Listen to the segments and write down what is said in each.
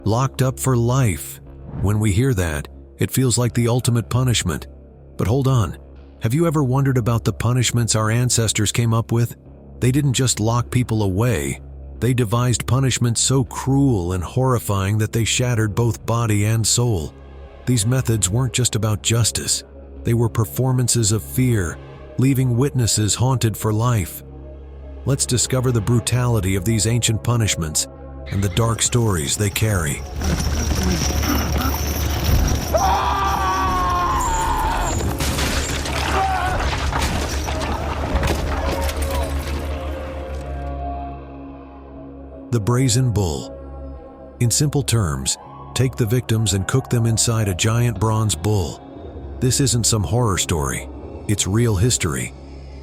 Locked up for life. When we hear that, it feels like the ultimate punishment. But hold on, have you ever wondered about the punishments our ancestors came up with? They didn't just lock people away. They devised punishments so cruel and horrifying that they shattered both body and soul. These methods weren't just about justice. They were performances of fear, leaving witnesses haunted for life. Let's discover the brutality of these ancient punishments and the dark stories they carry. The Brazen Bull. In simple terms, take the victims and cook them inside a giant bronze bull. This isn't some horror story. It's real history.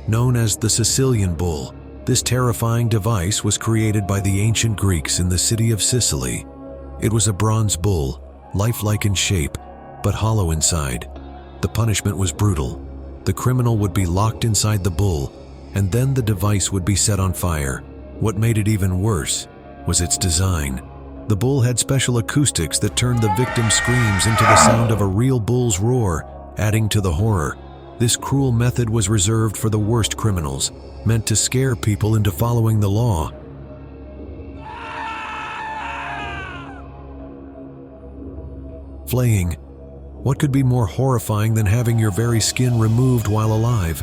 Known as the Sicilian Bull, this terrifying device was created by the ancient Greeks in the city of Sicily. It was a bronze bull, lifelike in shape, but hollow inside. The punishment was brutal. The criminal would be locked inside the bull, and then the device would be set on fire. What made it even worse was its design. The bull had special acoustics that turned the victim's screams into the sound of a real bull's roar, adding to the horror. This cruel method was reserved for the worst criminals, meant to scare people into following the law. Flaying. What could be more horrifying than having your very skin removed while alive?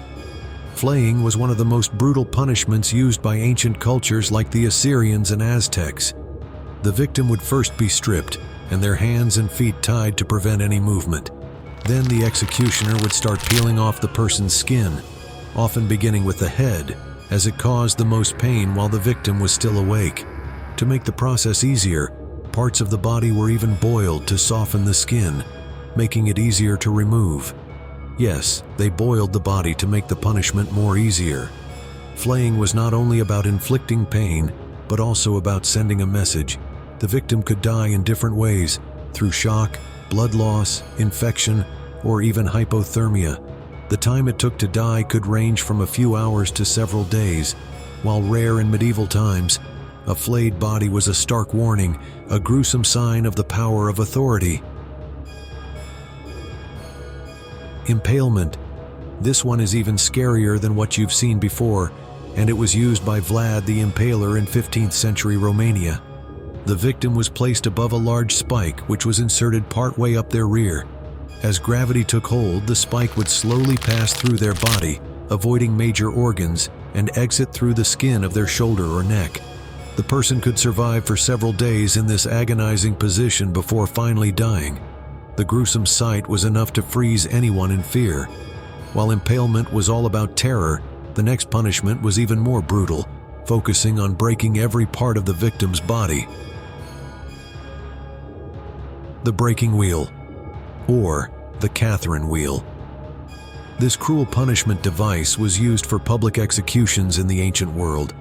Flaying was one of the most brutal punishments used by ancient cultures like the Assyrians and Aztecs. The victim would first be stripped, and their hands and feet tied to prevent any movement. Then the executioner would start peeling off the person's skin, often beginning with the head, as it caused the most pain while the victim was still awake. To make the process easier, parts of the body were even boiled to soften the skin, making it easier to remove. Yes, they boiled the body to make the punishment more easier. Flaying was not only about inflicting pain, but also about sending a message. The victim could die in different ways, through shock, blood loss, infection, or even hypothermia. The time it took to die could range from a few hours to several days. While rare in medieval times, a flayed body was a stark warning, a gruesome sign of the power of authority. Impalement. This one is even scarier than what you've seen before, and it was used by Vlad the Impaler in 15th century Romania. The victim was placed above a large spike which was inserted partway up their rear. As gravity took hold, the spike would slowly pass through their body, avoiding major organs, and exit through the skin of their shoulder or neck. The person could survive for several days in this agonizing position before finally dying. The gruesome sight was enough to freeze anyone in fear. While impalement was all about terror, the next punishment was even more brutal, focusing on breaking every part of the victim's body. The breaking wheel, or the Catherine wheel. This cruel punishment device was used for public executions in the ancient world.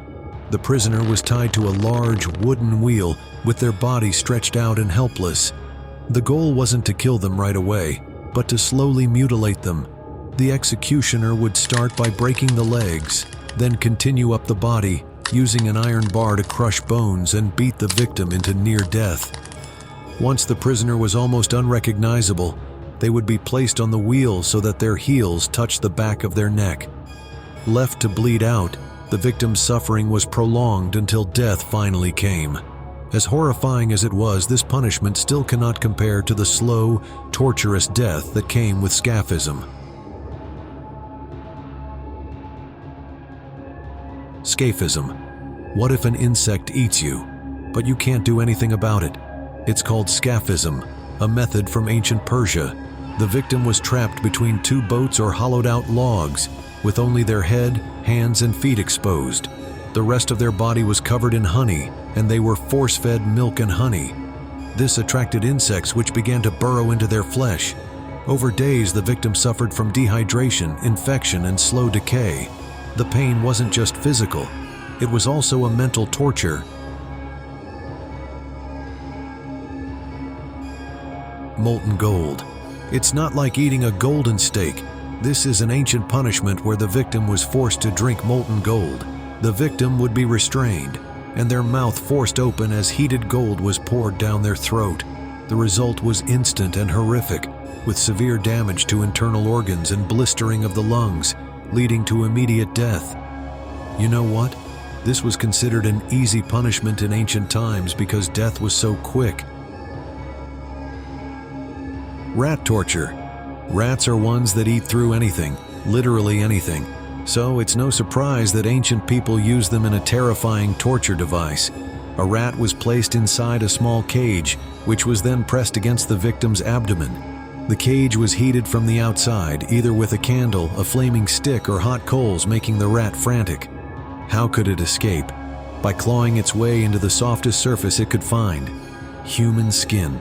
The prisoner was tied to a large wooden wheel with their body stretched out and helpless. The goal wasn't to kill them right away, but to slowly mutilate them. The executioner would start by breaking the legs, then continue up the body, using an iron bar to crush bones and beat the victim into near death. Once the prisoner was almost unrecognizable, they would be placed on the wheel so that their heels touched the back of their neck. Left to bleed out, the victim's suffering was prolonged until death finally came. As horrifying as it was, this punishment still cannot compare to the slow, torturous death that came with Scaphism. Scaphism. What if an insect eats you, but you can't do anything about it? It's called Scaphism, a method from ancient Persia. The victim was trapped between two boats or hollowed-out logs, with only their head, hands, and feet exposed. The rest of their body was covered in honey, and they were force-fed milk and honey. This attracted insects which began to burrow into their flesh. Over days, the victim suffered from dehydration, infection, and slow decay. The pain wasn't just physical, it was also a mental torture. Molten Gold. It's not like eating a golden steak. This is an ancient punishment where the victim was forced to drink molten gold. The victim would be restrained, and their mouth forced open as heated gold was poured down their throat. The result was instant and horrific, with severe damage to internal organs and blistering of the lungs, leading to immediate death. You know what? This was considered an easy punishment in ancient times because death was so quick. Rat torture. Rats are ones that eat through anything, literally anything. So it's no surprise that ancient people used them in a terrifying torture device. A rat was placed inside a small cage, which was then pressed against the victim's abdomen. The cage was heated from the outside, either with a candle, a flaming stick, or hot coals, making the rat frantic. How could it escape? By clawing its way into the softest surface it could find: human skin.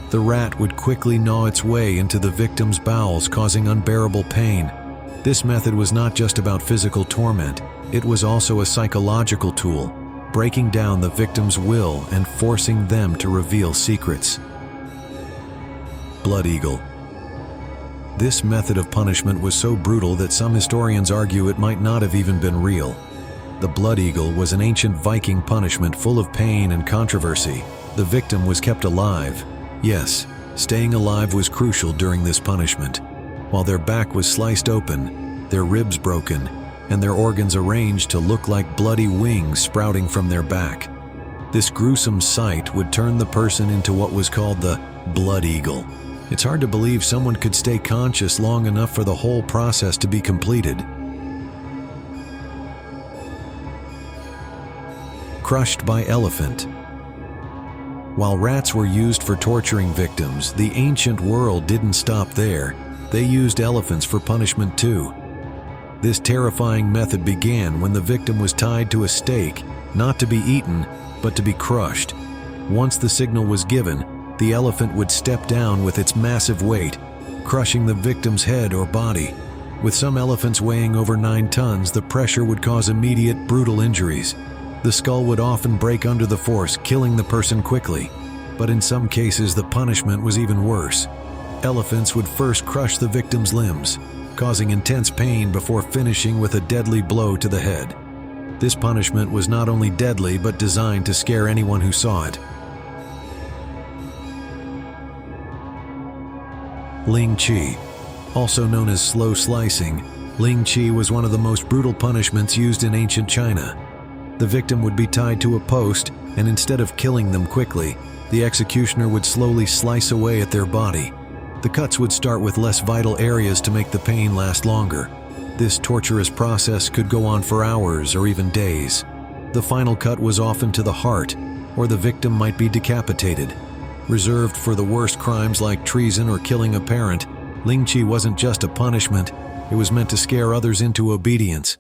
The rat would quickly gnaw its way into the victim's bowels, causing unbearable pain. This method was not just about physical torment, it was also a psychological tool, breaking down the victim's will and forcing them to reveal secrets. Blood eagle. This method of punishment was so brutal that some historians argue it might not have even been real. The blood eagle was an ancient Viking punishment full of pain and controversy. The victim was kept alive. Yes, staying alive was crucial during this punishment. While their back was sliced open, their ribs broken, and their organs arranged to look like bloody wings sprouting from their back. This gruesome sight would turn the person into what was called the blood eagle. It's hard to believe someone could stay conscious long enough for the whole process to be completed. Crushed by elephant. While rats were used for torturing victims, the ancient world didn't stop there. They used elephants for punishment too. This terrifying method began when the victim was tied to a stake, not to be eaten, but to be crushed. Once the signal was given, the elephant would step down with its massive weight, crushing the victim's head or body. With some elephants weighing over 9 tons, the pressure would cause immediate, brutal injuries. The skull would often break under the force, killing the person quickly. But in some cases, the punishment was even worse. Elephants would first crush the victim's limbs, causing intense pain before finishing with a deadly blow to the head. This punishment was not only deadly, but designed to scare anyone who saw it. Ling Chi. Also known as slow slicing, Ling Chi was one of the most brutal punishments used in ancient China. The victim would be tied to a post, and instead of killing them quickly, the executioner would slowly slice away at their body. The cuts would start with less vital areas to make the pain last longer. This torturous process could go on for hours or even days. The final cut was often to the heart, or the victim might be decapitated. Reserved for the worst crimes like treason or killing a parent, Ling Chi wasn't just a punishment, it was meant to scare others into obedience.